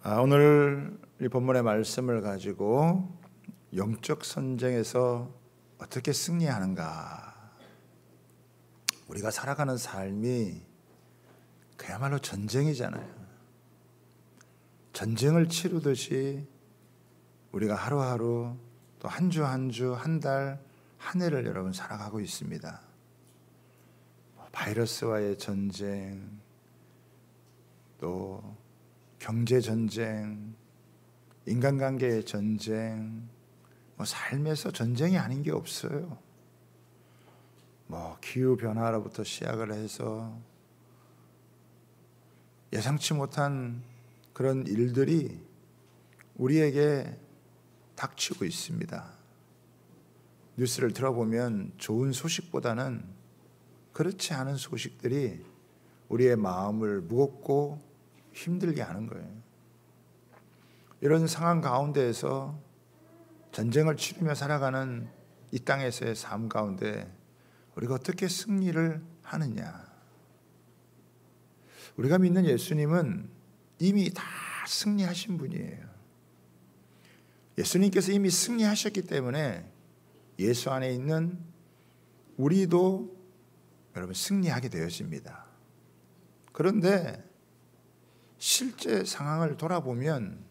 오늘 이 본문의 말씀을 가지고 영적 전쟁에서 어떻게 승리하는가. 우리가 살아가는 삶이 그야말로 전쟁이잖아요. 전쟁을 치르듯이 우리가 하루하루 또 한 주 한 주, 한 달, 한 해를 여러분 살아가고 있습니다. 바이러스와의 전쟁, 또 경제 전쟁, 인간관계의 전쟁, 삶에서 전쟁이 아닌 게 없어요. 기후 변화로부터 시작을 해서 예상치 못한 그런 일들이 우리에게 닥치고 있습니다. 뉴스를 들어보면 좋은 소식보다는 그렇지 않은 소식들이 우리의 마음을 무겁고 힘들게 하는 거예요. 이런 상황 가운데에서 전쟁을 치르며 살아가는 이 땅에서의 삶 가운데 우리가 어떻게 승리를 하느냐. 우리가 믿는 예수님은 이미 다 승리하신 분이에요. 예수님께서 이미 승리하셨기 때문에 예수 안에 있는 우리도 여러분 승리하게 되어집니다. 그런데 실제 상황을 돌아보면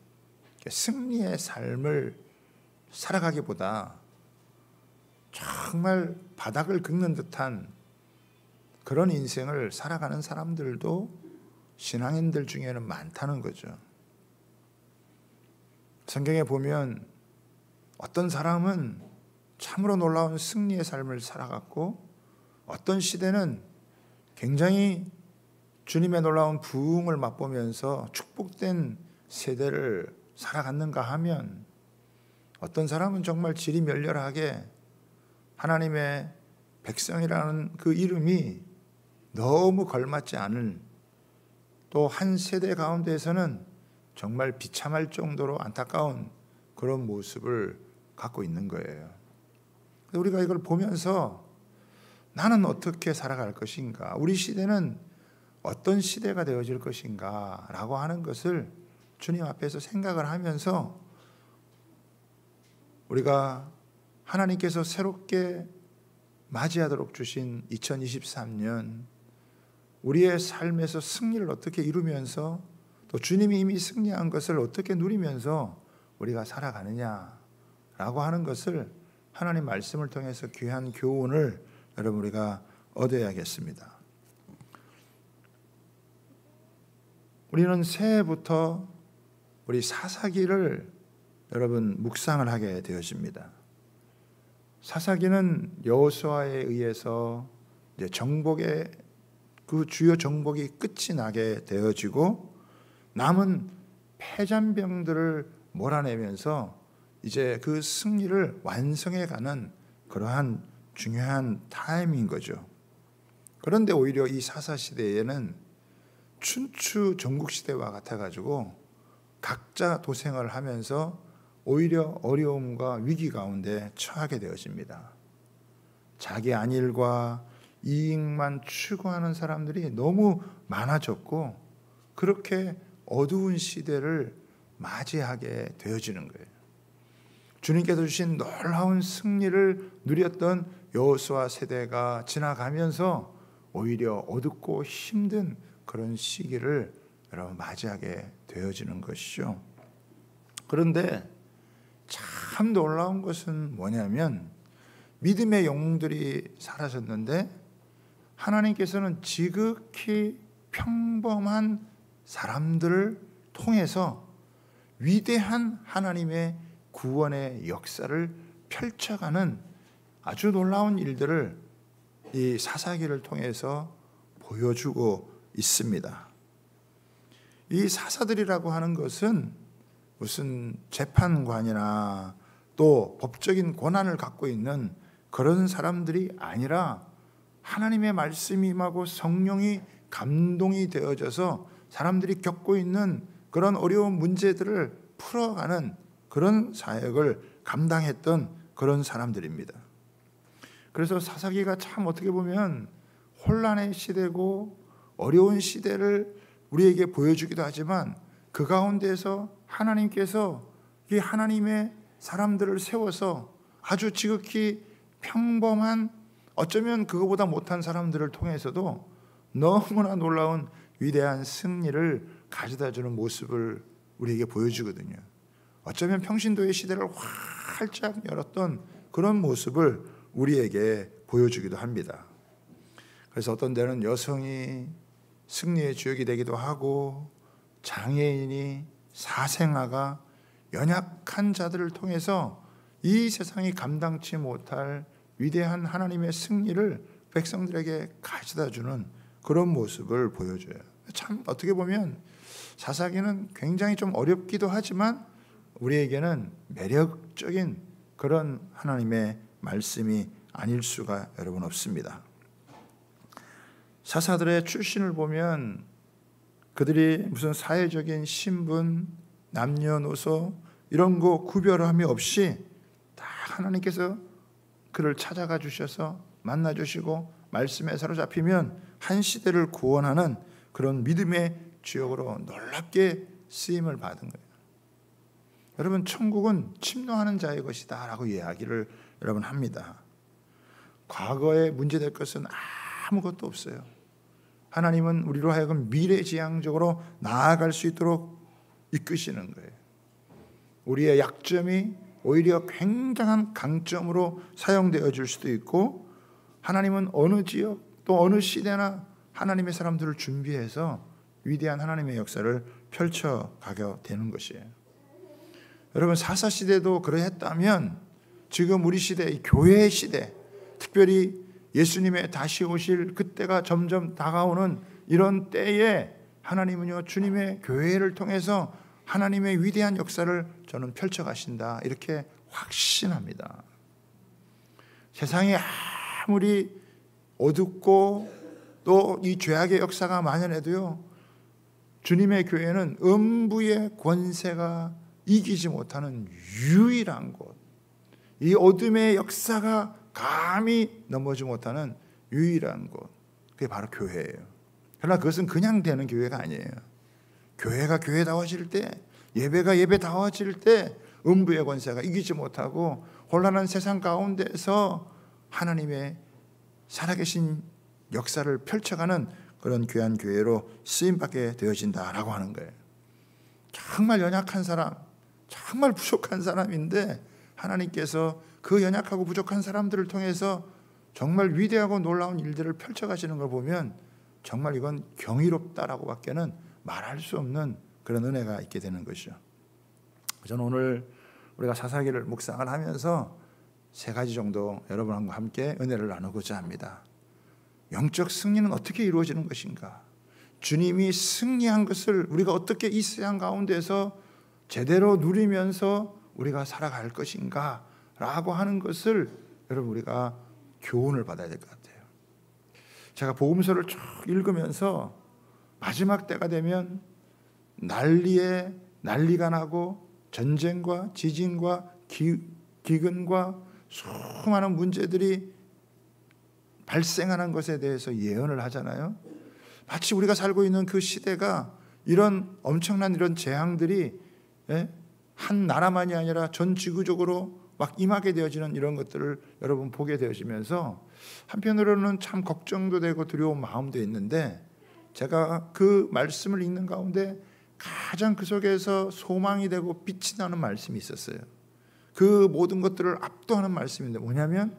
승리의 삶을 살아가기보다 정말 바닥을 긁는 듯한 그런 인생을 살아가는 사람들도 신앙인들 중에는 많다는 거죠. 성경에 보면 어떤 사람은 참으로 놀라운 승리의 삶을 살아갔고 어떤 시대는 굉장히 주님의 놀라운 부흥을 맛보면서 축복된 세대를 살아갔는가 하면 어떤 사람은 정말 질이 멸렬하게 하나님의 백성이라는 그 이름이 너무 걸맞지 않은 또 한 세대 가운데에서는 정말 비참할 정도로 안타까운 그런 모습을 갖고 있는 거예요. 우리가 이걸 보면서 나는 어떻게 살아갈 것인가? 우리 시대는 어떤 시대가 되어질 것인가? 라고 하는 것을 주님 앞에서 생각을 하면서 우리가 하나님께서 새롭게 맞이하도록 주신 2023년 우리의 삶에서 승리를 어떻게 이루면서 또 주님이 이미 승리한 것을 어떻게 누리면서 우리가 살아가느냐라고 하는 것을 하나님 말씀을 통해서 귀한 교훈을 여러분 우리가 얻어야겠습니다. 우리는 새해부터 우리 사사기를 여러분 묵상을 하게 되어집니다. 사사기는 여호수아에 의해서 이제 정복의 그 주요 정복이 끝이 나게 되어지고 남은 패잔병들을 몰아내면서 이제 그 승리를 완성해가는 그러한 중요한 타임인 거죠. 그런데 오히려 이 사사시대에는 춘추 전국시대와 같아가지고 각자 도생을 하면서 오히려 어려움과 위기 가운데 처하게 되어집니다. 자기 안일과 이익만 추구하는 사람들이 너무 많아졌고 그렇게 어두운 시대를 맞이하게 되어지는 거예요. 주님께서 주신 놀라운 승리를 누렸던 여호수아 세대가 지나가면서 오히려 어둡고 힘든 그런 시기를 여러분 맞이하게 되어지는 것이죠. 그런데 참 놀라운 것은 뭐냐면 믿음의 영웅들이 사라졌는데 하나님께서는 지극히 평범한 사람들을 통해서 위대한 하나님의 구원의 역사를 펼쳐가는 아주 놀라운 일들을 이 사사기를 통해서 보여주고 있습니다. 이 사사들이라고 하는 것은 무슨 재판관이나 또 법적인 권한을 갖고 있는 그런 사람들이 아니라 하나님의 말씀이 임하고 성령이 감동이 되어져서 사람들이 겪고 있는 그런 어려운 문제들을 풀어가는 그런 사역을 감당했던 그런 사람들입니다. 그래서 사사기가 참 어떻게 보면 혼란의 시대고 어려운 시대를 우리에게 보여주기도 하지만 그 가운데에서 하나님께서 이 하나님의 사람들을 세워서 아주 지극히 평범한, 어쩌면 그거보다 못한 사람들을 통해서도 너무나 놀라운 위대한 승리를 가져다주는 모습을 우리에게 보여주거든요. 어쩌면 평신도의 시대를 활짝 열었던 그런 모습을 우리에게 보여주기도 합니다. 그래서 어떤 때는 여성이 승리의 주역이 되기도 하고, 장애인이, 사생아가, 연약한 자들을 통해서 이 세상이 감당치 못할 위대한 하나님의 승리를 백성들에게 가져다주는 그런 모습을 보여줘요. 참 어떻게 보면 사사기는 굉장히 좀 어렵기도 하지만 우리에게는 매력적인 그런 하나님의 말씀이 아닐 수가 여러분 없습니다. 사사들의 출신을 보면 그들이 무슨 사회적인 신분, 남녀노소 이런 거 구별함이 없이 다 하나님께서 그를 찾아가 주셔서 만나 주시고 말씀에 사로잡히면 한 시대를 구원하는 그런 믿음의 주역으로 놀랍게 쓰임을 받은 거예요. 여러분, 천국은 침노하는 자의 것이다 라고 이야기를 여러분 합니다. 과거에 문제될 것은 아무것도 없어요. 하나님은 우리로 하여금 미래지향적으로 나아갈 수 있도록 이끄시는 거예요. 우리의 약점이 오히려 굉장한 강점으로 사용되어 줄 수도 있고, 하나님은 어느 지역 또 어느 시대나 하나님의 사람들을 준비해서 위대한 하나님의 역사를 펼쳐가게 되는 것이에요. 여러분, 사사시대도 그러했다면 지금 우리 시대, 교회의 시대, 특별히 예수님의 다시 오실 그때가 점점 다가오는 이런 때에 하나님은요, 주님의 교회를 통해서 하나님의 위대한 역사를 저는 펼쳐가신다, 이렇게 확신합니다. 세상이 아무리 어둡고 또 이 죄악의 역사가 만연해도요, 주님의 교회는 음부의 권세가 이기지 못하는 유일한 곳, 이 어둠의 역사가 감히 넘어지 못하는 유일한 곳, 그게 바로 교회예요. 그러나 그것은 그냥 되는 교회가 아니에요. 교회가 교회다워질 때, 예배가 예배다워질 때 음부의 권세가 이기지 못하고 혼란한 세상 가운데서 하나님의 살아계신 역사를 펼쳐가는 그런 귀한 교회로 쓰임받게 되어진다라고 하는 거예요. 정말 연약한 사람, 정말 부족한 사람인데 하나님께서 그 연약하고 부족한 사람들을 통해서 정말 위대하고 놀라운 일들을 펼쳐가시는 걸 보면 정말 이건 경이롭다라고 밖에는 말할 수 없는 그런 은혜가 있게 되는 것이죠. 저는 오늘 우리가 사사기를 묵상을 하면서 세 가지 정도 여러분과 함께 은혜를 나누고자 합니다. 영적 승리는 어떻게 이루어지는 것인가? 주님이 승리한 것을 우리가 어떻게 이 세상 가운데서 제대로 누리면서 우리가 살아갈 것인가? 라고 하는 것을 여러분 우리가 교훈을 받아야 될 것 같아요. 제가 복음서를 쭉 읽으면서 마지막 때가 되면 난리가 나고 전쟁과 지진과 기근과 수많은 문제들이 발생하는 것에 대해서 예언을 하잖아요. 마치 우리가 살고 있는 그 시대가 이런 엄청난 이런 재앙들이 한 나라만이 아니라 전 지구적으로 막 임하게 되어지는 이런 것들을 여러분 보게 되어지면서 한편으로는 참 걱정도 되고 두려운 마음도 있는데, 제가 그 말씀을 읽는 가운데 가장 그 속에서 소망이 되고 빛이 나는 말씀이 있었어요. 그 모든 것들을 압도하는 말씀인데 뭐냐면,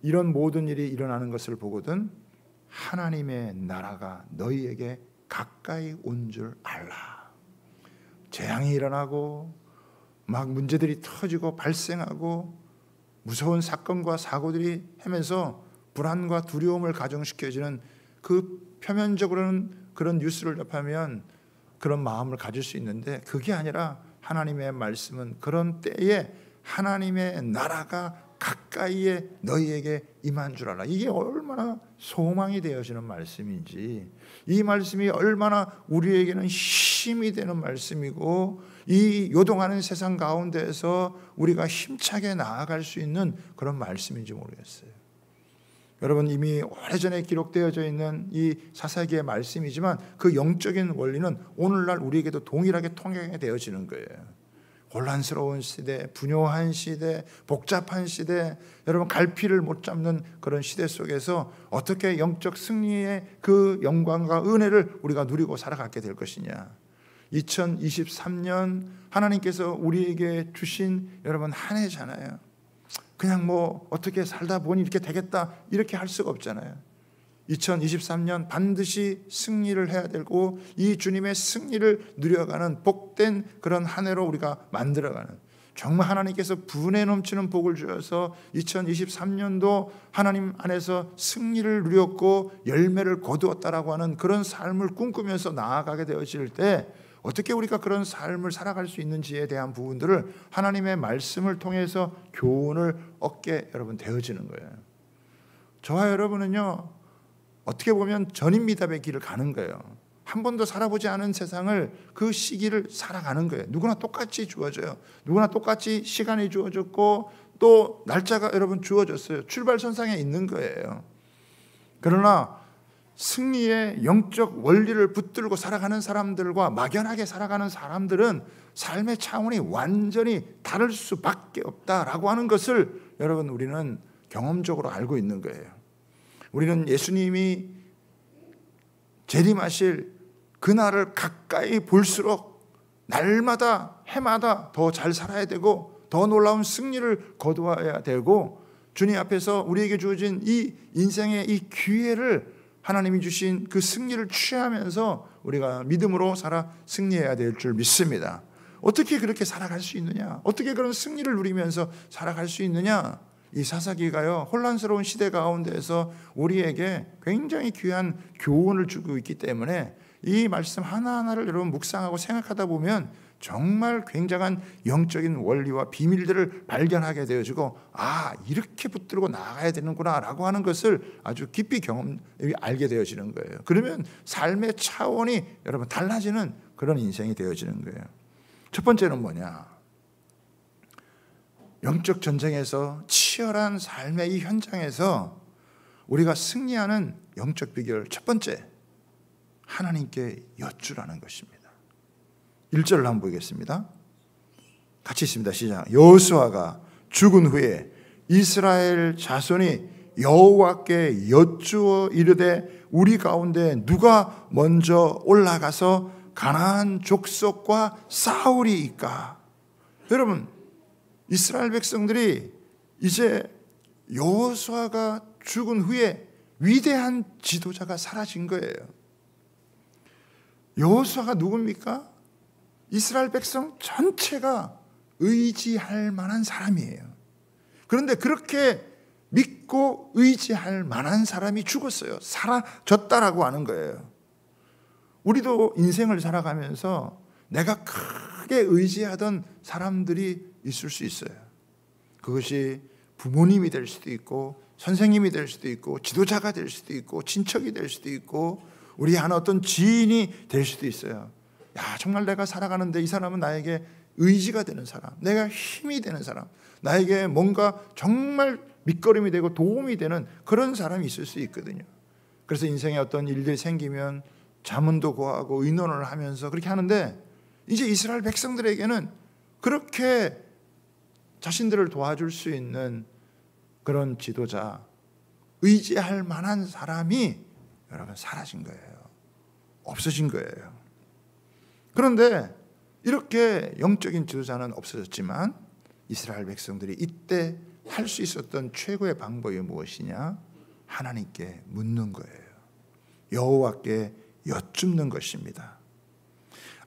이런 모든 일이 일어나는 것을 보거든 하나님의 나라가 너희에게 가까이 온 줄 알라. 재앙이 일어나고 막 문제들이 터지고 발생하고 무서운 사건과 사고들이 하면서 불안과 두려움을 가중시켜주는 그 표면적으로는 그런 뉴스를 접하면 그런 마음을 가질 수 있는데, 그게 아니라 하나님의 말씀은 그런 때에 하나님의 나라가 가까이에 너희에게 임한 줄 알아. 이게 얼마나 소망이 되어지는 말씀인지, 이 말씀이 얼마나 우리에게는 힘이 되는 말씀이고, 이 요동하는 세상 가운데에서 우리가 힘차게 나아갈 수 있는 그런 말씀인지 모르겠어요. 여러분 이미 오래전에 기록되어져 있는 이 사사기의 말씀이지만 그 영적인 원리는 오늘날 우리에게도 동일하게 통용되어지는 거예요. 혼란스러운 시대, 분요한 시대, 복잡한 시대, 여러분 갈피를 못 잡는 그런 시대 속에서 어떻게 영적 승리의 그 영광과 은혜를 우리가 누리고 살아가게 될 것이냐. 2023년 하나님께서 우리에게 주신 여러분 한 해잖아요. 그냥 뭐 어떻게 살다 보니 이렇게 되겠다 이렇게 할 수가 없잖아요. 2023년 반드시 승리를 해야 되고 이 주님의 승리를 누려가는 복된 그런 한 해로 우리가 만들어가는, 정말 하나님께서 분에 넘치는 복을 주셔서 2023년도 하나님 안에서 승리를 누렸고 열매를 거두었다라고 하는 그런 삶을 꿈꾸면서 나아가게 되어질 때 어떻게 우리가 그런 삶을 살아갈 수 있는지에 대한 부분들을 하나님의 말씀을 통해서 교훈을 얻게 여러분 되어지는 거예요. 저와 여러분은요, 어떻게 보면 전인미답의 길을 가는 거예요. 한 번도 살아보지 않은 세상을 그 시기를 살아가는 거예요. 누구나 똑같이 주어져요. 누구나 똑같이 시간이 주어졌고 또 날짜가 여러분 주어졌어요. 출발선상에 있는 거예요. 그러나 승리의 영적 원리를 붙들고 살아가는 사람들과 막연하게 살아가는 사람들은 삶의 차원이 완전히 다를 수밖에 없다라고 하는 것을 여러분 우리는 경험적으로 알고 있는 거예요. 우리는 예수님이 재림하실 그날을 가까이 볼수록 날마다 해마다 더 잘 살아야 되고 더 놀라운 승리를 거두어야 되고 주님 앞에서 우리에게 주어진 이 인생의 이 기회를 하나님이 주신 그 승리를 취하면서 우리가 믿음으로 살아 승리해야 될 줄 믿습니다. 어떻게 그렇게 살아갈 수 있느냐? 어떻게 그런 승리를 누리면서 살아갈 수 있느냐? 이 사사기가요, 혼란스러운 시대 가운데에서 우리에게 굉장히 귀한 교훈을 주고 있기 때문에 이 말씀 하나하나를 여러분 묵상하고 생각하다 보면 정말 굉장한 영적인 원리와 비밀들을 발견하게 되어지고, 아, 이렇게 붙들고 나가야 되는구나 라고 하는 것을 아주 깊이 알게 되어지는 거예요. 그러면 삶의 차원이 여러분 달라지는 그런 인생이 되어지는 거예요. 첫 번째는 뭐냐? 영적 전쟁에서 치열한 삶의 이 현장에서 우리가 승리하는 영적 비결, 첫 번째, 하나님께 여쭈라는 것입니다. 1절을 한번 보겠습니다. 같이 있습니다. 시작. 여호수아가 죽은 후에 이스라엘 자손이 여호와께 여쭈어 이르되 우리 가운데 누가 먼저 올라가서 가나안 족속과 싸우리이까. 여러분, 이스라엘 백성들이 이제 여호수아가 죽은 후에 위대한 지도자가 사라진 거예요. 여호수아가 누굽니까? 이스라엘 백성 전체가 의지할 만한 사람이에요. 그런데 그렇게 믿고 의지할 만한 사람이 죽었어요. 사라졌다라고 하는 거예요. 우리도 인생을 살아가면서 내가 크게 의지하던 사람들이 있을 수 있어요. 그것이 부모님이 될 수도 있고 선생님이 될 수도 있고 지도자가 될 수도 있고 친척이 될 수도 있고 우리 하나 어떤 지인이 될 수도 있어요. 야, 정말 내가 살아가는데 이 사람은 나에게 의지가 되는 사람, 내가 힘이 되는 사람, 나에게 뭔가 정말 밑거름이 되고 도움이 되는 그런 사람이 있을 수 있거든요. 그래서 인생에 어떤 일들이 생기면 자문도 구하고 의논을 하면서 그렇게 하는데, 이제 이스라엘 백성들에게는 그렇게 자신들을 도와줄 수 있는 그런 지도자, 의지할 만한 사람이 여러분 사라진 거예요. 없어진 거예요. 그런데 이렇게 영적인 지도자는 없어졌지만 이스라엘 백성들이 이때 할 수 있었던 최고의 방법이 무엇이냐? 하나님께 묻는 거예요. 여호와께 여쭙는 것입니다.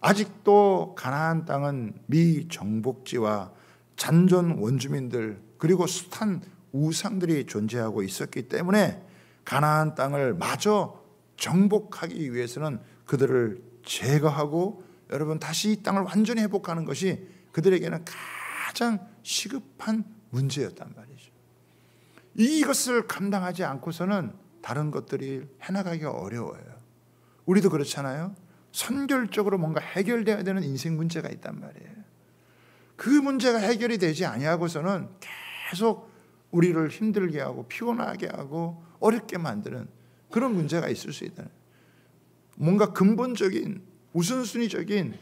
아직도 가나안 땅은 미정복지와 잔존 원주민들 그리고 숱한 우상들이 존재하고 있었기 때문에 가나안 땅을 마저 정복하기 위해서는 그들을 제거하고 여러분 다시 이 땅을 완전히 회복하는 것이 그들에게는 가장 시급한 문제였단 말이죠. 이것을 감당하지 않고서는 다른 것들이 해나가기가 어려워요. 우리도 그렇잖아요. 선결적으로 뭔가 해결돼야 되는 인생 문제가 있단 말이에요. 그 문제가 해결이 되지 아니하고서는 계속 우리를 힘들게 하고 피곤하게 하고 어렵게 만드는 그런 문제가 있을 수 있다. 뭔가 근본적인 우선순위적인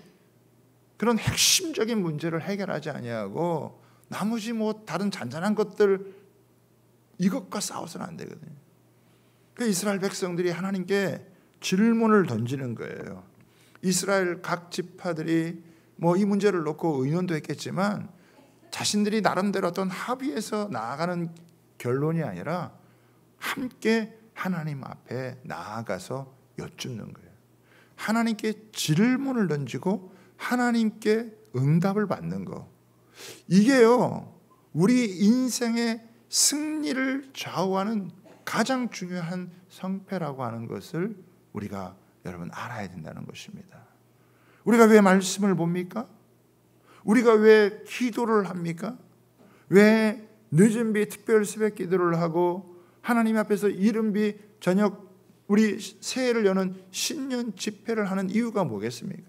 그런 핵심적인 문제를 해결하지 아니하고 나머지 뭐 다른 잔잔한 것들 이것과 싸워서는 안 되거든요. 그 이스라엘 백성들이 하나님께 질문을 던지는 거예요. 이스라엘 각 지파들이 뭐 이 문제를 놓고 의논도 했겠지만 자신들이 나름대로 어떤 합의해서 나아가는 결론이 아니라 함께 하나님 앞에 나아가서 여쭙는 거예요. 하나님께 질문을 던지고 하나님께 응답을 받는 거. 이게요, 우리 인생의 승리를 좌우하는 가장 중요한 성패라고 하는 것을 우리가 여러분 알아야 된다는 것입니다. 우리가 왜 말씀을 봅니까? 우리가 왜 기도를 합니까? 왜 늦은 비 특별 새벽 기도를 하고 하나님 앞에서 이른 비 저녁 우리 새해를 여는 신년 집회를 하는 이유가 뭐겠습니까?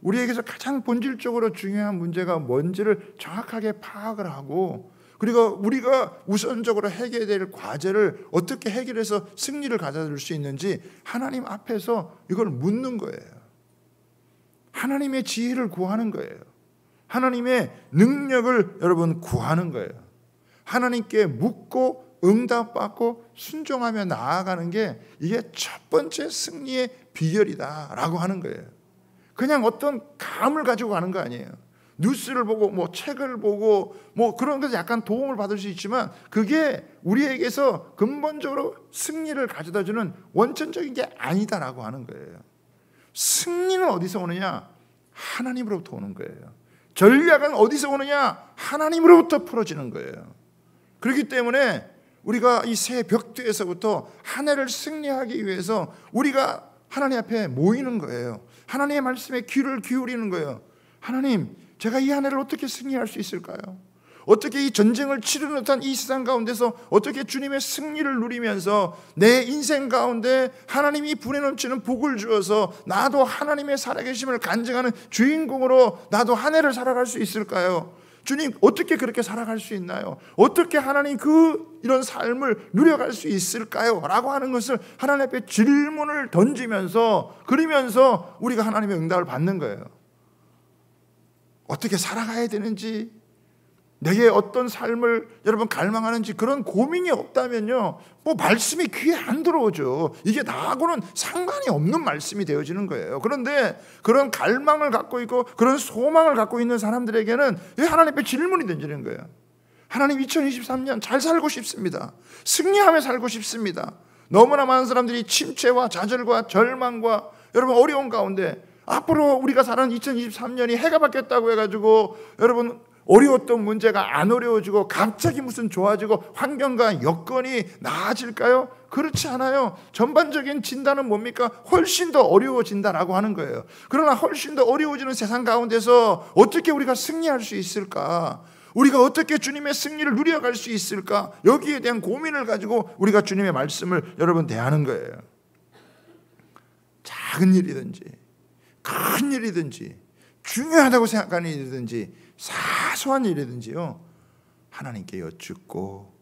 우리에게서 가장 본질적으로 중요한 문제가 뭔지를 정확하게 파악을 하고 그리고 우리가 우선적으로 해결해야 될 과제를 어떻게 해결해서 승리를 가져줄 수 있는지 하나님 앞에서 이걸 묻는 거예요. 하나님의 지혜를 구하는 거예요. 하나님의 능력을 여러분 구하는 거예요. 하나님께 묻고 응답받고 순종하며 나아가는 게 이게 첫 번째 승리의 비결이다라고 하는 거예요. 그냥 어떤 감을 가지고 가는 거 아니에요. 뉴스를 보고 뭐 책을 보고 뭐 그런 것에 약간 도움을 받을 수 있지만 그게 우리에게서 근본적으로 승리를 가져다주는 원천적인 게 아니다라고 하는 거예요. 승리는 어디서 오느냐? 하나님으로부터 오는 거예요. 전략은 어디서 오느냐? 하나님으로부터 풀어지는 거예요. 그렇기 때문에 우리가 이 새 벽뒤에서부터 한 해를 승리하기 위해서 우리가 하나님 앞에 모이는 거예요. 하나님의 말씀에 귀를 기울이는 거예요. 하나님, 제가 이 한 해를 어떻게 승리할 수 있을까요? 어떻게 이 전쟁을 치르는 듯한 이 세상 가운데서 어떻게 주님의 승리를 누리면서 내 인생 가운데 하나님이 분에 넘치는 복을 주어서 나도 하나님의 살아계심을 간증하는 주인공으로 나도 한 해를 살아갈 수 있을까요? 주님, 어떻게 그렇게 살아갈 수 있나요? 어떻게 하나님 이런 삶을 누려갈 수 있을까요? 라고 하는 것을 하나님 앞에 질문을 던지면서 그러면서 우리가 하나님의 응답을 받는 거예요. 어떻게 살아가야 되는지, 내게 어떤 삶을 여러분 갈망하는지 그런 고민이 없다면요, 뭐 말씀이 귀에 안 들어오죠. 이게 나하고는 상관이 없는 말씀이 되어지는 거예요. 그런데 그런 갈망을 갖고 있고 그런 소망을 갖고 있는 사람들에게는 하나님 앞에 질문이 던지는 거예요. 하나님, 2023년 잘 살고 싶습니다. 승리하며 살고 싶습니다. 너무나 많은 사람들이 침체와 좌절과 절망과 여러분 어려운 가운데 앞으로 우리가 사는 2023년이 해가 바뀌었다고 해가지고 여러분 어려웠던 문제가 안 어려워지고 갑자기 무슨 좋아지고 환경과 여건이 나아질까요? 그렇지 않아요. 전반적인 진단은 뭡니까? 훨씬 더 어려워진다라고 하는 거예요. 그러나 훨씬 더 어려워지는 세상 가운데서 어떻게 우리가 승리할 수 있을까? 우리가 어떻게 주님의 승리를 누려갈 수 있을까? 여기에 대한 고민을 가지고 우리가 주님의 말씀을 여러분 대하는 거예요. 작은 일이든지 큰 일이든지 중요하다고 생각하는 일이든지 사소한 일이든지요, 하나님께 여쭙고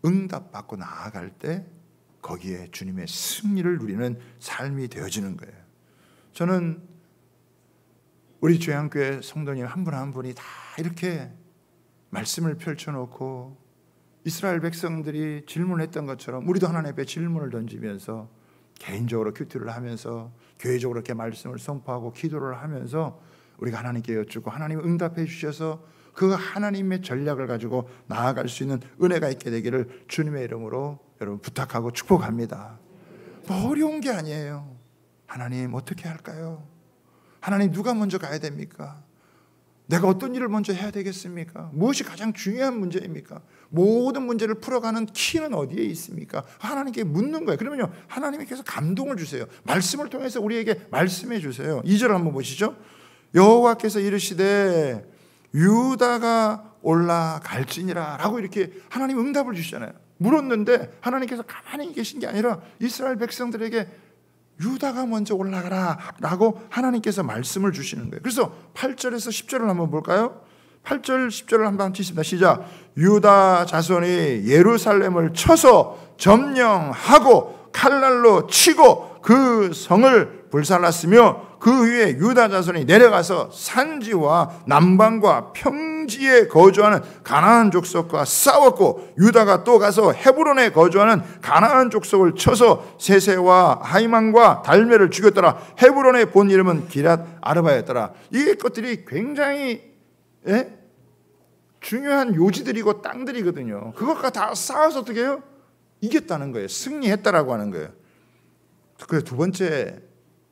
응답받고 나아갈 때 거기에 주님의 승리를 누리는 삶이 되어지는 거예요. 저는 우리 조양교회 성도님 한 분 한 분이 다 이렇게 말씀을 펼쳐놓고 이스라엘 백성들이 질문했던 것처럼 우리도 하나님 앞에 질문을 던지면서 개인적으로 큐티를 하면서 교회적으로 이렇게 말씀을 선포하고 기도를 하면서 우리가 하나님께 여쭙고 하나님 응답해 주셔서 그 하나님의 전략을 가지고 나아갈 수 있는 은혜가 있게 되기를 주님의 이름으로 여러분 부탁하고 축복합니다. 뭐 어려운 게 아니에요. 하나님 어떻게 할까요? 하나님 누가 먼저 가야 됩니까? 내가 어떤 일을 먼저 해야 되겠습니까? 무엇이 가장 중요한 문제입니까? 모든 문제를 풀어가는 키는 어디에 있습니까? 하나님께 묻는 거예요. 그러면요, 하나님께서 감동을 주세요. 말씀을 통해서 우리에게 말씀해 주세요. 2절 한번 보시죠. 여호와께서 이르시되 유다가 올라갈지니라 라고 이렇게 하나님 응답을 주시잖아요. 물었는데 하나님께서 가만히 계신 게 아니라 이스라엘 백성들에게 유다가 먼저 올라가라 라고 하나님께서 말씀을 주시는 거예요. 그래서 8절에서 10절을 한번 볼까요? 8절 10절을 한번 치십니다. 시작. 유다 자손이 예루살렘을 쳐서 점령하고 칼날로 치고 그 성을 불살랐으며 그 위에 유다 자손이 내려가서 산지와 남방과 평지에 거주하는 가나안 족속과 싸웠고 유다가 또 가서 헤브론에 거주하는 가나안 족속을 쳐서 세세와 하이만과 달메를 죽였더라. 헤브론의 본 이름은 기랏 아르바였더라. 이 것들이 굉장히 중요한 요지들이고 땅들이거든요. 그것과 다 싸워서 어떻게 해요? 이겼다는 거예요. 승리했다라고 하는 거예요. 그래서 두 번째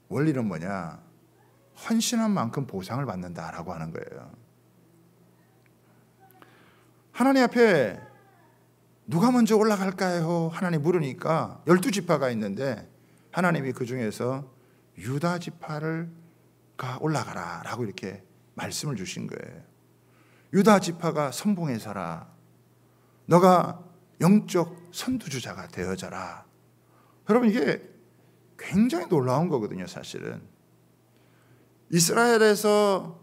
원리는 뭐냐? 헌신한 만큼 보상을 받는다라고 하는 거예요. 하나님 앞에 누가 먼저 올라갈까요? 하나님 물으니까 12지파가 있는데 하나님이 그 중에서 유다 지파가 올라가라 라고 이렇게 말씀을 주신 거예요. 유다 지파가 선봉에 서라. 너가 영적 선두주자가 되어져라. 여러분 이게 굉장히 놀라운 거거든요. 사실은 이스라엘에서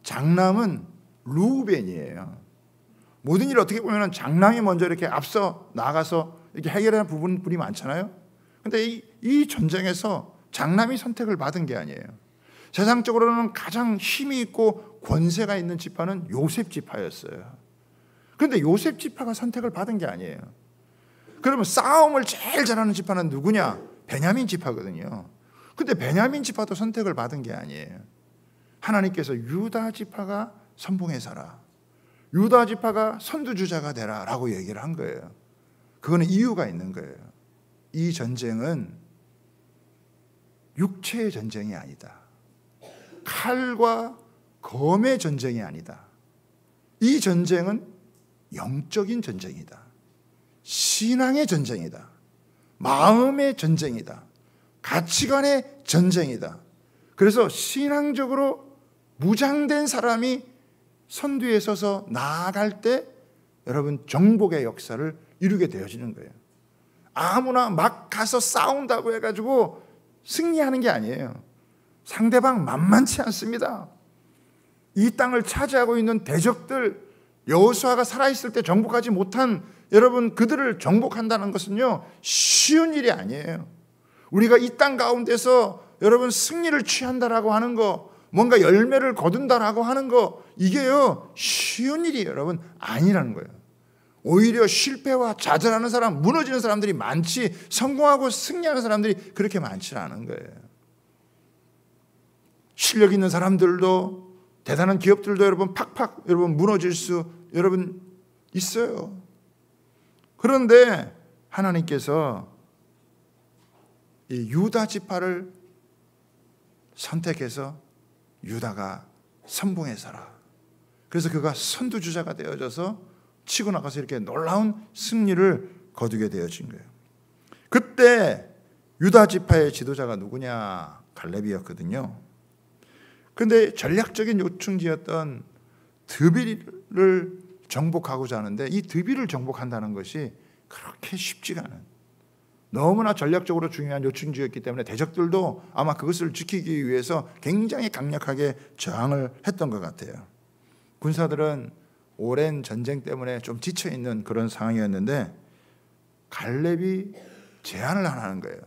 장남은 루벤이에요. 모든 일을 어떻게 보면 장남이 먼저 이렇게 앞서 나가서 이렇게 해결하는 부분이 많잖아요. 그런데 이 전쟁에서 장남이 선택을 받은 게 아니에요. 세상적으로는 가장 힘이 있고 권세가 있는 지파는 요셉 지파였어요. 그런데 요셉 지파가 선택을 받은 게 아니에요. 그러면 싸움을 제일 잘하는 지파는 누구냐? 베냐민 지파거든요. 근데 베냐민 지파도 선택을 받은 게 아니에요. 하나님께서 유다 지파가 선봉에 서라. 유다 지파가 선두주자가 되라 라고 얘기를 한 거예요. 그거는 이유가 있는 거예요. 이 전쟁은 육체의 전쟁이 아니다. 칼과 검의 전쟁이 아니다. 이 전쟁은 영적인 전쟁이다. 신앙의 전쟁이다. 마음의 전쟁이다. 가치관의 전쟁이다. 그래서 신앙적으로 무장된 사람이 선두에 서서 나아갈 때 여러분 정복의 역사를 이루게 되어지는 거예요. 아무나 막 가서 싸운다고 해가지고 승리하는 게 아니에요. 상대방 만만치 않습니다. 이 땅을 차지하고 있는 대적들, 여호수아가 살아있을 때 정복하지 못한 여러분 그들을 정복한다는 것은요 쉬운 일이 아니에요. 우리가 이 땅 가운데서 여러분 승리를 취한다라고 하는 거, 뭔가 열매를 거둔다라고 하는 거, 이게요 쉬운 일이 여러분 아니라는 거예요. 오히려 실패와 좌절하는 사람, 무너지는 사람들이 많지 성공하고 승리하는 사람들이 그렇게 많지 않은 거예요. 실력 있는 사람들도 대단한 기업들도 여러분 팍팍 여러분 무너질 수 여러분 있어요. 그런데 하나님께서 이 유다 지파를 선택해서 유다가 선봉에 서라. 그래서 그가 선두주자가 되어져서 치고 나가서 이렇게 놀라운 승리를 거두게 되어진 거예요. 그때 유다 지파의 지도자가 누구냐? 갈렙이었거든요. 그런데 전략적인 요충지였던 드빌을 정복하고자 하는데 이 드빌을 정복한다는 것이 그렇게 쉽지가 않은, 너무나 전략적으로 중요한 요충지였기 때문에 대적들도 아마 그것을 지키기 위해서 굉장히 강력하게 저항을 했던 것 같아요. 군사들은 오랜 전쟁 때문에 좀 지쳐있는 그런 상황이었는데 갈렙이 제안을 하는 거예요.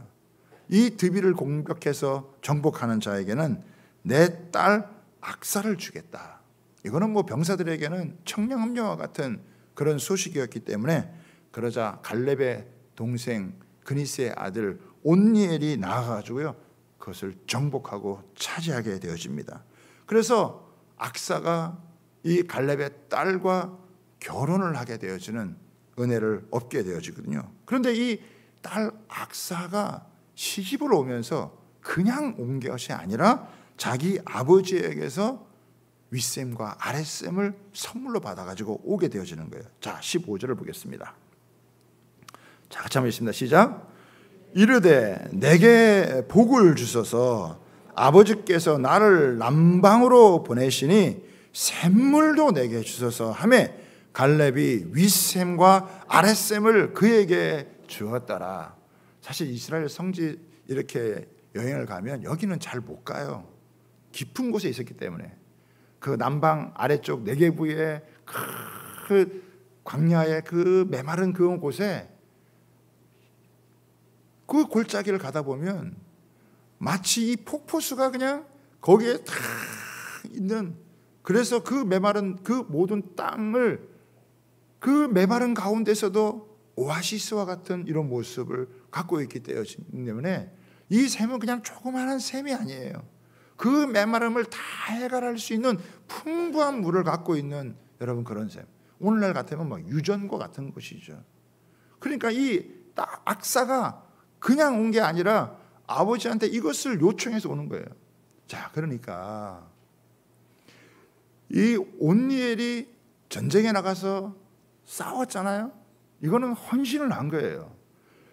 이 드빌을 공격해서 정복하는 자에게는 내 딸 악사를 주겠다. 이거는 뭐 병사들에게는 청량음료와 같은 그런 소식이었기 때문에, 그러자 갈렙의 동생 그니스의 아들 온니엘이 나아가지고요 그것을 정복하고 차지하게 되어집니다. 그래서 악사가 이 갈렙의 딸과 결혼을 하게 되어지는 은혜를 얻게 되어지거든요. 그런데 이 딸 악사가 시집을 오면서 그냥 온 것이 아니라 자기 아버지에게서 윗셈과 아랫셈을 선물로 받아가지고 오게 되어지는 거예요. 자, 15절을 보겠습니다. 자, 같이 한번 읽습니다. 시작. 이르되 내게 복을 주소서. 아버지께서 나를 남방으로 보내시니 샘물도 내게 주소서 하며 갈렙이 윗셈과 아랫셈을 그에게 주었더라. 사실 이스라엘 성지 이렇게 여행을 가면 여기는 잘 못 가요. 깊은 곳에 있었기 때문에. 그 남방 아래쪽 네게부의 그 광야의 그 메마른 그 곳에 그 골짜기를 가다 보면 마치 이 폭포수가 그냥 거기에 다 있는, 그래서 그 메마른 그 모든 땅을 그 메마른 가운데서도 오아시스와 같은 이런 모습을 갖고 있기 때문에 이 샘은 그냥 조그마한 샘이 아니에요. 그 메마름을 다 해결할 수 있는 풍부한 물을 갖고 있는 여러분 그런 샘. 오늘날 같으면 막 유전과 같은 곳이죠. 그러니까 이 악사가 그냥 온 게 아니라 아버지한테 이것을 요청해서 오는 거예요. 자, 그러니까 이 온니엘이 전쟁에 나가서 싸웠잖아요. 이거는 헌신을 한 거예요.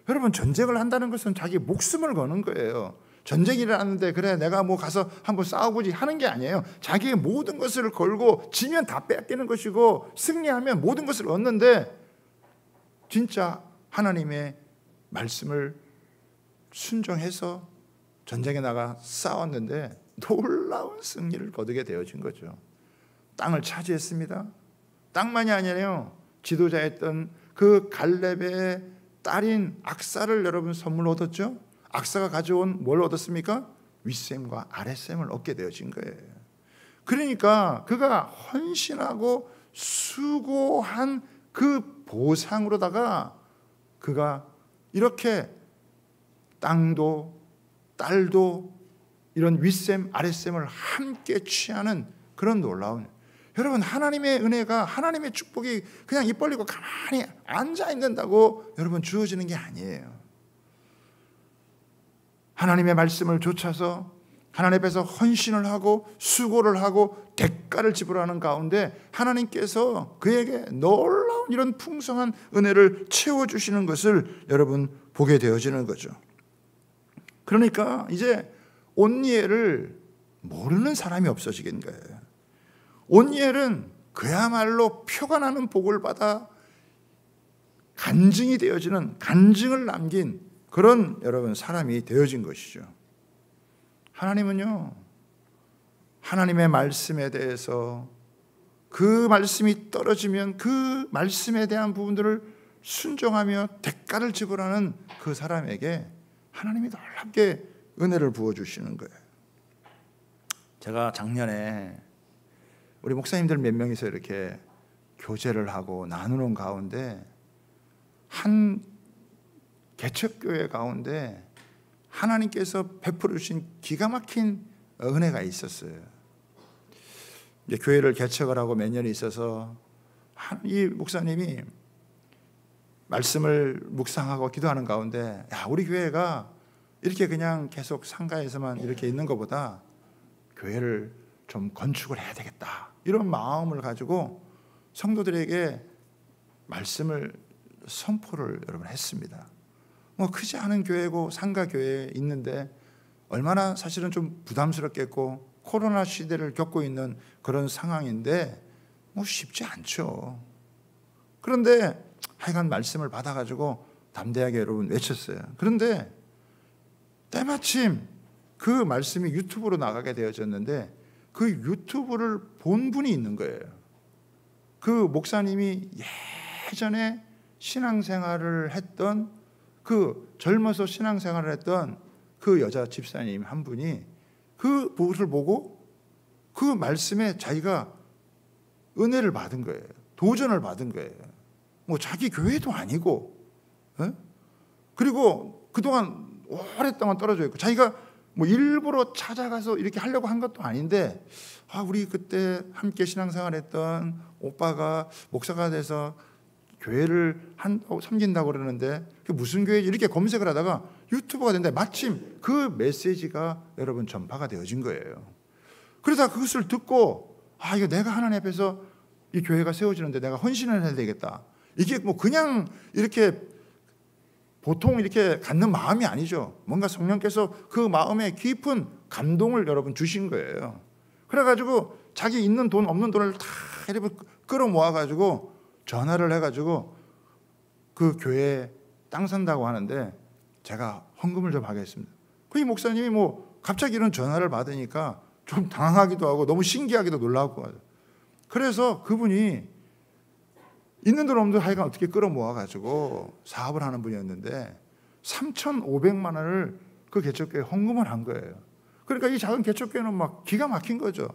여러분, 전쟁을 한다는 것은 자기 목숨을 거는 거예요. 전쟁이 일어났는데 그래 내가 뭐 가서 한번 싸워보지 하는 게 아니에요. 자기의 모든 것을 걸고 지면 다 뺏기는 것이고 승리하면 모든 것을 얻는데, 진짜 하나님의 말씀을 순종해서 전쟁에 나가 싸웠는데 놀라운 승리를 거두게 되어진 거죠. 땅을 차지했습니다. 땅만이 아니에요. 지도자였던 그 갈렙의 딸인 악사를 여러분 선물 얻었죠. 악사가 가져온 뭘 얻었습니까? 윗셈과 아랫셈을 얻게 되어진 거예요. 그러니까 그가 헌신하고 수고한 그 보상으로다가 그가 이렇게 땅도 딸도 이런 윗셈 아랫셈을 함께 취하는 그런 놀라운, 여러분 하나님의 은혜가, 하나님의 축복이 그냥 입 벌리고 가만히 앉아 있는다고 여러분 주어지는 게 아니에요. 하나님의 말씀을 좇아서 하나님 앞에서 헌신을 하고 수고를 하고 대가를 지불하는 가운데 하나님께서 그에게 놀라운 이런 풍성한 은혜를 채워주시는 것을 여러분 보게 되어지는 거죠. 그러니까 이제 온니엘을 모르는 사람이 없어지긴 거예요. 온니엘은 그야말로 표가 나는 복을 받아 간증이 되어지는, 간증을 남긴 그런 여러분 사람이 되어진 것이죠. 하나님은요, 하나님의 말씀에 대해서 그 말씀이 떨어지면 그 말씀에 대한 부분들을 순종하며 대가를 지불하는 그 사람에게 하나님이 놀랍게 은혜를 부어주시는 거예요. 제가 작년에 우리 목사님들 몇 명이서 이렇게 교제를 하고 나누는 가운데 한 개척교회 가운데 하나님께서 베풀어 주신 기가 막힌 은혜가 있었어요. 이제 교회를 개척을 하고 몇 년이 있어서 이 목사님이 말씀을 묵상하고 기도하는 가운데, 야, 우리 교회가 이렇게 그냥 계속 상가에서만 이렇게 있는 것보다 교회를 좀 건축을 해야 되겠다, 이런 마음을 가지고 성도들에게 말씀을 선포를 여러분 했습니다. 뭐 크지 않은 교회고 상가 교회에 있는데 얼마나 사실은 좀 부담스럽겠고 코로나 시대를 겪고 있는 그런 상황인데 뭐 쉽지 않죠. 그런데 하여간 말씀을 받아가지고 담대하게 여러분 외쳤어요. 그런데 때마침 그 말씀이 유튜브로 나가게 되어졌는데 그 유튜브를 본 분이 있는 거예요. 그 목사님이 예전에 신앙생활을 했던, 그 젊어서 신앙생활을 했던 그 여자 집사님 한 분이 그 것을 보고 그 말씀에 자기가 은혜를 받은 거예요. 도전을 받은 거예요. 뭐 자기 교회도 아니고, 그리고 그동안 오랫동안 떨어져 있고 자기가 뭐 일부러 찾아가서 이렇게 하려고 한 것도 아닌데, 아, 우리 그때 함께 신앙생활했던 오빠가 목사가 돼서 교회를 섬긴다고 그러는데 그게 무슨 교회지? 이렇게 검색을 하다가 유튜브가 됐는데 마침 그 메시지가 여러분 전파가 되어진 거예요. 그러다 그것을 듣고, 아, 이거 내가 하나님 앞에서 이 교회가 세워지는데 내가 헌신을 해야 되겠다. 이게 뭐 그냥 이렇게 보통 이렇게 갖는 마음이 아니죠. 뭔가 성령께서 그 마음에 깊은 감동을 여러분 주신 거예요. 그래가지고 자기 있는 돈 없는 돈을 다 이렇게 끌어모아가지고 전화를 해가지고 그 교회에 땅 산다고 하는데 제가 헌금을 좀 하겠습니다. 그 이 목사님이 뭐 갑자기 이런 전화를 받으니까 좀 당황하기도 하고 너무 신기하기도 놀라고 하죠. 그래서 그분이 있는 돈 없는 돈 하여간 어떻게 끌어모아가지고 사업을 하는 분이었는데 3,500만 원을 그 개척교회에 헌금을 한 거예요. 그러니까 이 작은 개척교회는 막 기가 막힌 거죠.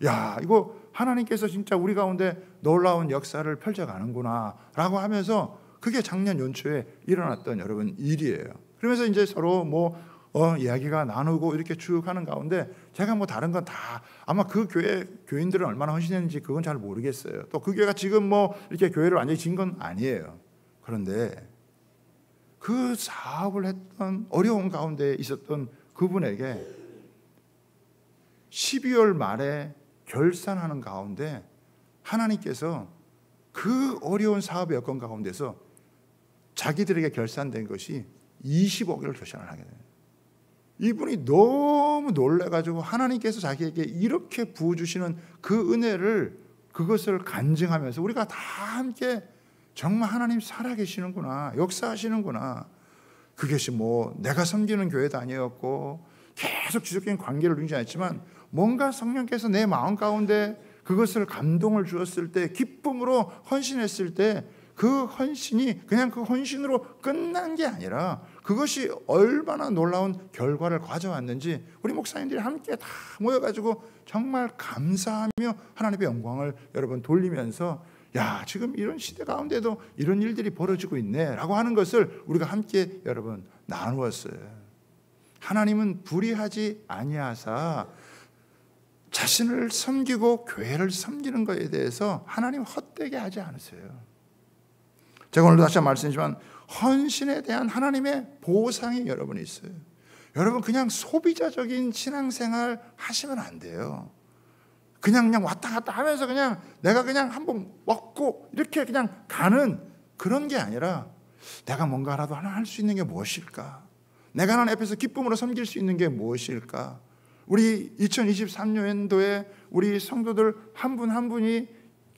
야, 이거 하나님께서 진짜 우리 가운데 놀라운 역사를 펼쳐가는구나 라고 하면서 그게 작년 연초에 일어났던 여러분 일이에요. 그러면서 이제 서로 이야기가 나누고 이렇게 쭉 하는 가운데 제가 다른 건 다 아마 그 교회 교인들은 얼마나 헌신했는지 그건 잘 모르겠어요. 또 그 교회가 지금 이렇게 교회를 완전히 진 건 아니에요. 그런데 그 사업을 했던 어려운 가운데 있었던 그분에게 12월 말에 결산하는 가운데 하나님께서 그 어려운 사업의 여건 가운데서 자기들에게 결산된 것이 20억을 결산을 하게 돼요. 이분이 너무 놀라가지고 하나님께서 자기에게 이렇게 부어주시는 그 은혜를 그것을 간증하면서 우리가 다 함께 정말 하나님 살아계시는구나, 역사하시는구나. 그것이 내가 섬기는 교회도 아니었고 계속 지속적인 관계를 누리지 않았지만 뭔가 성령께서 내 마음 가운데 그것을 감동을 주었을 때, 기쁨으로 헌신했을 때 그 헌신이 그냥 그 헌신으로 끝난 게 아니라 그것이 얼마나 놀라운 결과를 가져왔는지 우리 목사님들이 함께 다 모여가지고 정말 감사하며 하나님의 영광을 여러분 돌리면서 야, 지금 이런 시대 가운데도 이런 일들이 벌어지고 있네 라고 하는 것을 우리가 함께 여러분 나누었어요. 하나님은 불의하지 아니하사 자신을 섬기고 교회를 섬기는 것에 대해서 하나님 헛되게 하지 않으세요. 제가 오늘도 다시 말씀드리지만 헌신에 대한 하나님의 보상이 여러분이 있어요. 여러분 그냥 소비자적인 신앙생활 하시면 안 돼요. 그냥 왔다 갔다 하면서 그냥 내가 그냥 한번 먹고 이렇게 그냥 가는 그런 게 아니라 내가 뭔가라도 하나 할 수 있는 게 무엇일까? 내가 하나님 앞에서 기쁨으로 섬길 수 있는 게 무엇일까? 우리 2023년도에 우리 성도들 한 분 한 분이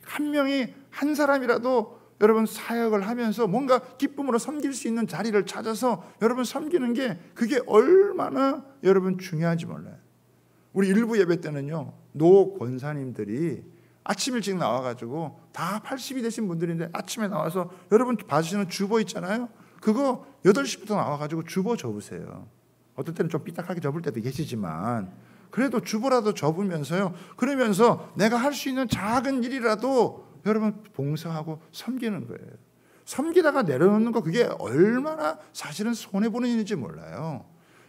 한 명이 한 사람이라도 여러분 사역을 하면서 뭔가 기쁨으로 섬길 수 있는 자리를 찾아서 여러분 섬기는 게 그게 얼마나 여러분 중요한지 몰라요. 우리 일부 예배 때는요, 노 권사님들이 아침 일찍 나와가지고 다 80이 되신 분들인데 아침에 나와서 여러분 봐주시는 주보 있잖아요. 그거 8시부터 나와가지고 주보 접으세요. 어떨 때는 좀 삐딱하게 접을 때도 계시지만 그래도 주보라도 접으면서요. 그러면서 내가 할 수 있는 작은 일이라도 여러분 봉사하고 섬기는 거예요. 섬기다가 내려놓는 거 그게 얼마나 사실은 손해보는 일인지 몰라요.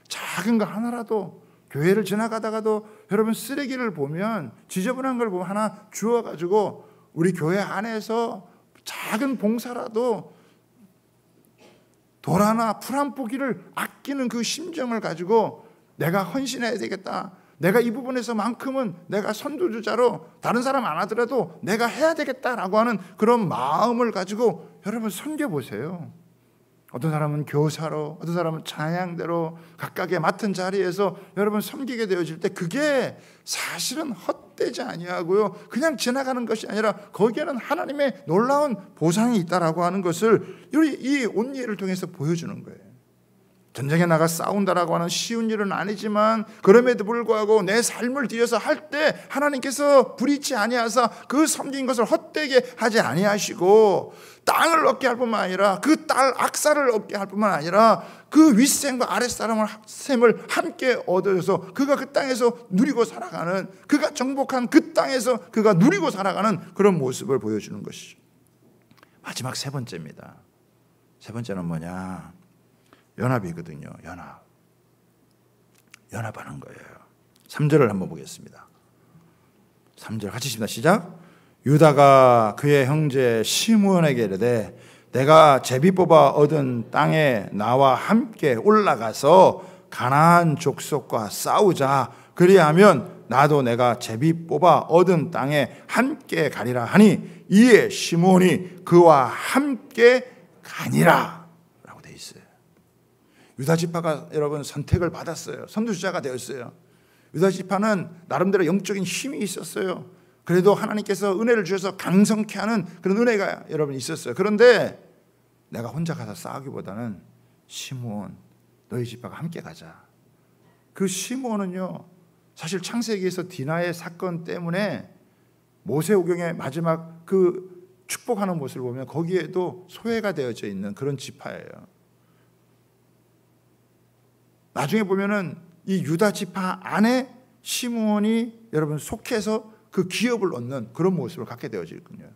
작은 거 하나라도 교회를 지나가다가도 여러분 쓰레기를 보면 지저분한 걸 보면 하나 주워가지고 우리 교회 안에서 작은 봉사라도 돌 하나 풀 한 포기를 아끼는 그 심정을 가지고 내가 헌신해야 되겠다. 내가 이 부분에서만큼은 내가 선두주자로 다른 사람 안 하더라도 내가 해야 되겠다라고 하는 그런 마음을 가지고 여러분 섬겨보세요. 어떤 사람은 교사로, 어떤 사람은 찬양대로 각각의 맡은 자리에서 여러분 섬기게 되어질 때 그게 사실은 헛되지 아니하고요. 그냥 지나가는 것이 아니라 거기에는 하나님의 놀라운 보상이 있다라고 하는 것을 이 온리를 통해서 보여주는 거예요. 전쟁에 나가 싸운다라고 하는 쉬운 일은 아니지만 그럼에도 불구하고 내 삶을 들여서 할 때 하나님께서 불의치 아니하사 그 섬긴 것을 헛되게 하지 아니하시고 땅을 얻게 할 뿐만 아니라 그 딸 악사를 얻게 할 뿐만 아니라 그 윗셈과 아랫사람을 셈을 함께 얻어서 그가 그 땅에서 누리고 살아가는, 그가 정복한 그 땅에서 그가 누리고 살아가는 그런 모습을 보여주는 것이죠. 마지막 세 번째입니다. 세 번째는 뭐냐? 연합이거든요. 연합하는 거예요. 3절을 한번 보겠습니다. 3절 같이 읽습니다. 시작. 유다가 그의 형제 시므온에게 이르되 내가 제비 뽑아 얻은 땅에 나와 함께 올라가서 가나안 족속과 싸우자. 그리하면 나도 내가 제비 뽑아 얻은 땅에 함께 가리라 하니 이에 시므온이 그와 함께 가니라 라고 되어 있어요. 유다 지파가 여러분 선택을 받았어요. 선두주자가 되었어요. 유다 지파는 나름대로 영적인 힘이 있었어요. 그래도 하나님께서 은혜를 주셔서 강성케 하는 그런 은혜가 여러분 있었어요. 그런데 내가 혼자 가서 싸우기보다는 시므온 너희 지파가 함께 가자. 그 시므온은요 사실 창세기에서 디나의 사건 때문에 모세오경의 마지막 그 축복하는 모습을 보면 거기에도 소외가 되어져 있는 그런 지파예요. 나중에 보면은 이 유다 지파 안에 시므온이 여러분 속해서 그 기업을 얻는 그런 모습을 갖게 되어지거든요.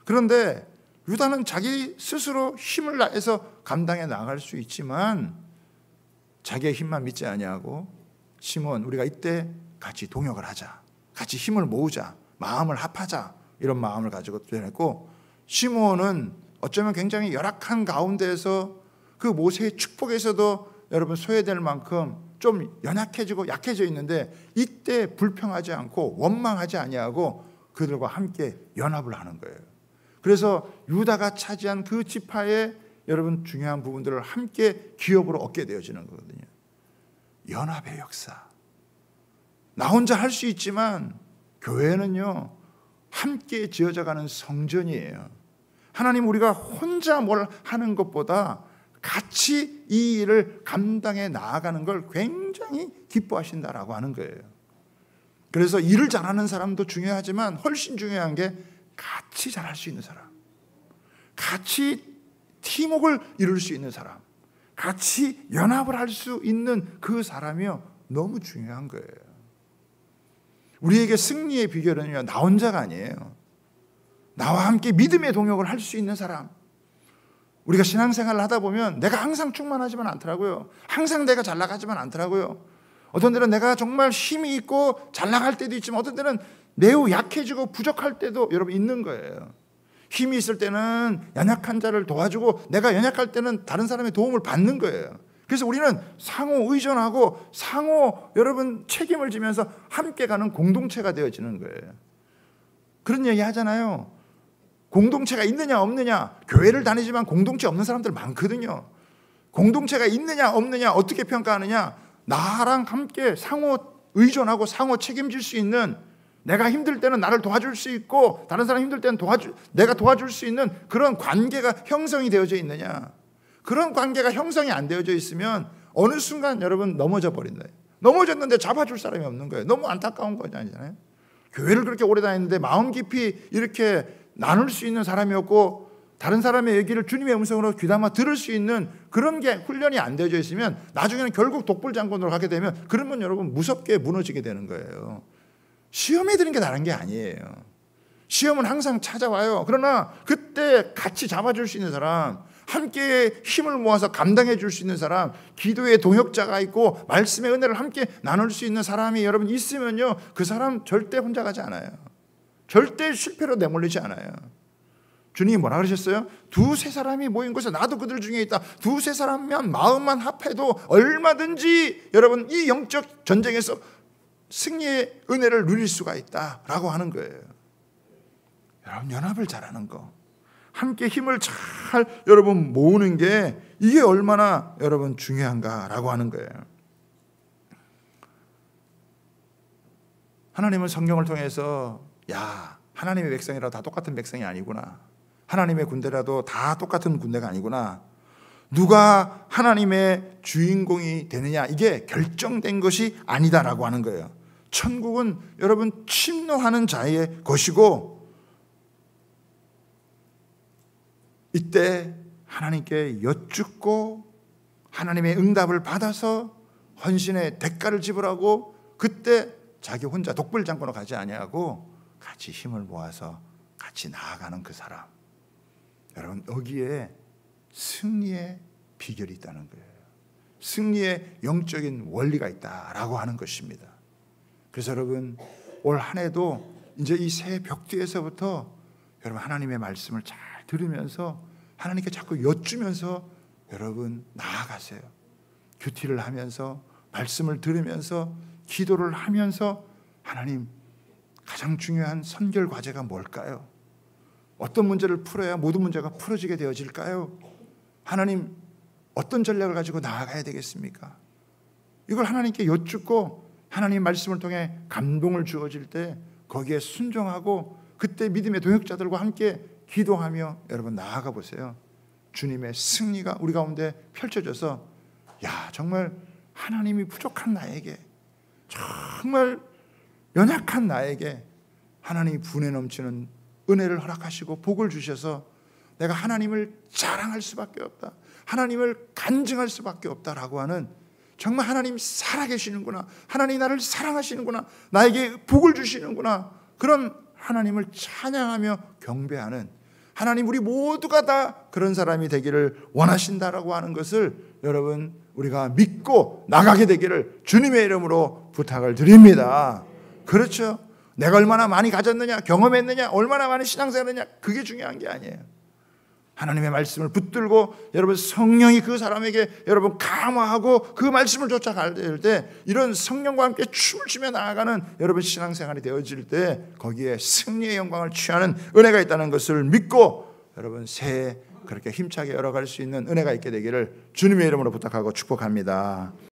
그런데 유다는 자기 스스로 힘을 다해서 감당해 나갈 수 있지만 자기의 힘만 믿지 아니하고 시므온, 우리가 이때 같이 동역을 하자, 같이 힘을 모으자, 마음을 합하자, 이런 마음을 가지고 전했고, 시므온은 어쩌면 굉장히 열악한 가운데에서 그 모세의 축복에서도 여러분 소외될 만큼 좀 연약해지고 약해져 있는데 이때 불평하지 않고 원망하지 아니하고 그들과 함께 연합을 하는 거예요. 그래서 유다가 차지한 그 지파의 여러분 중요한 부분들을 함께 기업으로 얻게 되어지는 거거든요. 연합의 역사. 나 혼자 할 수 있지만 교회는요, 함께 지어져가는 성전이에요. 하나님, 우리가 혼자 뭘 하는 것보다 같이 이 일을 감당해 나아가는 걸 굉장히 기뻐하신다라고 하는 거예요. 그래서 일을 잘하는 사람도 중요하지만 훨씬 중요한 게 같이 잘할 수 있는 사람, 같이 팀워크를 이룰 수 있는 사람, 같이 연합을 할 수 있는 그 사람이요, 너무 중요한 거예요. 우리에게 승리의 비결은요, 나 혼자가 아니에요. 나와 함께 믿음의 동역을 할 수 있는 사람. 우리가 신앙생활을 하다 보면 내가 항상 충만하지만 않더라고요. 항상 내가 잘 나가지만 않더라고요. 어떤 때는 내가 정말 힘이 있고 잘 나갈 때도 있지만 어떤 때는 매우 약해지고 부족할 때도 여러분 있는 거예요. 힘이 있을 때는 연약한 자를 도와주고 내가 연약할 때는 다른 사람의 도움을 받는 거예요. 그래서 우리는 상호 의존하고 상호 여러분 책임을 지면서 함께 가는 공동체가 되어지는 거예요. 그런 얘기 하잖아요. 공동체가 있느냐 없느냐. 교회를 다니지만 공동체 없는 사람들 많거든요. 공동체가 있느냐 없느냐 어떻게 평가하느냐. 나랑 함께 상호 의존하고 상호 책임질 수 있는, 내가 힘들 때는 나를 도와줄 수 있고 다른 사람 힘들 때는 내가 도와줄 수 있는 그런 관계가 형성이 되어져 있느냐. 그런 관계가 형성이 안 되어져 있으면 어느 순간 여러분 넘어져 버린다. 넘어졌는데 잡아줄 사람이 없는 거예요. 너무 안타까운 거 아니잖아요. 교회를 그렇게 오래 다녔는데 마음 깊이 이렇게 나눌 수 있는 사람이 없고 다른 사람의 얘기를 주님의 음성으로 귀담아 들을 수 있는 그런 게 훈련이 안 되어져 있으면 나중에는 결국 독불장군으로 가게 되면, 그러면 여러분 무섭게 무너지게 되는 거예요. 시험에 드는 게 다른 게 아니에요. 시험은 항상 찾아와요. 그러나 그때 같이 잡아줄 수 있는 사람, 함께 힘을 모아서 감당해 줄 수 있는 사람, 기도의 동역자가 있고 말씀의 은혜를 함께 나눌 수 있는 사람이 여러분 있으면요, 그 사람 절대 혼자 가지 않아요. 절대 실패로 내몰리지 않아요. 주님이 뭐라 그러셨어요? 두세 사람이 모인 곳에 나도 그들 중에 있다. 두세 사람만 마음만 합해도 얼마든지 여러분 이 영적 전쟁에서 승리의 은혜를 누릴 수가 있다라고 하는 거예요. 여러분 연합을 잘하는 거, 함께 힘을 잘 여러분 모으는 게 이게 얼마나 여러분 중요한가라고 하는 거예요. 하나님은 성경을 통해서 야, 하나님의 백성이라도 다 똑같은 백성이 아니구나. 하나님의 군대라도 다 똑같은 군대가 아니구나. 누가 하나님의 주인공이 되느냐, 이게 결정된 것이 아니다라고 하는 거예요. 천국은 여러분 침노하는 자의 것이고, 이때 하나님께 여쭙고 하나님의 응답을 받아서 헌신의 대가를 지불하고, 그때 자기 혼자 독불장군으로 가지 아니하고 같이 힘을 모아서 같이 나아가는 그 사람. 여러분 여기에 승리의 비결이 있다는 거예요. 승리의 영적인 원리가 있다라고 하는 것입니다. 그래서 여러분 올 한 해도 이제 이 새 벽 뒤에서부터 여러분 하나님의 말씀을 잘 들으면서 하나님께 자꾸 여쭈면서 여러분 나아가세요. 큐티를 하면서 말씀을 들으면서 기도를 하면서 하나님, 가장 중요한 선결 과제가 뭘까요? 어떤 문제를 풀어야 모든 문제가 풀어지게 되어질까요? 하나님, 어떤 전략을 가지고 나아가야 되겠습니까? 이걸 하나님께 여쭙고 하나님 말씀을 통해 감동을 주어질 때 거기에 순종하고 그때 믿음의 동역자들과 함께 기도하며 여러분 나아가 보세요. 주님의 승리가 우리 가운데 펼쳐져서 야, 정말 하나님이 부족한 나에게 정말 연약한 나에게 하나님이 분에 넘치는 은혜를 허락하시고 복을 주셔서 내가 하나님을 자랑할 수밖에 없다, 하나님을 간증할 수밖에 없다라고 하는, 정말 하나님 살아계시는구나, 하나님 나를 사랑하시는구나, 나에게 복을 주시는구나, 그런 하나님을 찬양하며 경배하는, 하나님 우리 모두가 다 그런 사람이 되기를 원하신다라고 하는 것을 여러분 우리가 믿고 나가게 되기를 주님의 이름으로 부탁을 드립니다. 그렇죠? 내가 얼마나 많이 가졌느냐, 경험했느냐, 얼마나 많은 신앙생활을 했느냐, 그게 중요한 게 아니에요. 하나님의 말씀을 붙들고 여러분 성령이 그 사람에게 여러분 감화하고 그 말씀을 쫓아갈 때, 이런 성령과 함께 춤을 추며 나아가는 여러분 신앙생활이 되어질 때 거기에 승리의 영광을 취하는 은혜가 있다는 것을 믿고 여러분 새해 그렇게 힘차게 열어갈 수 있는 은혜가 있게 되기를 주님의 이름으로 부탁하고 축복합니다.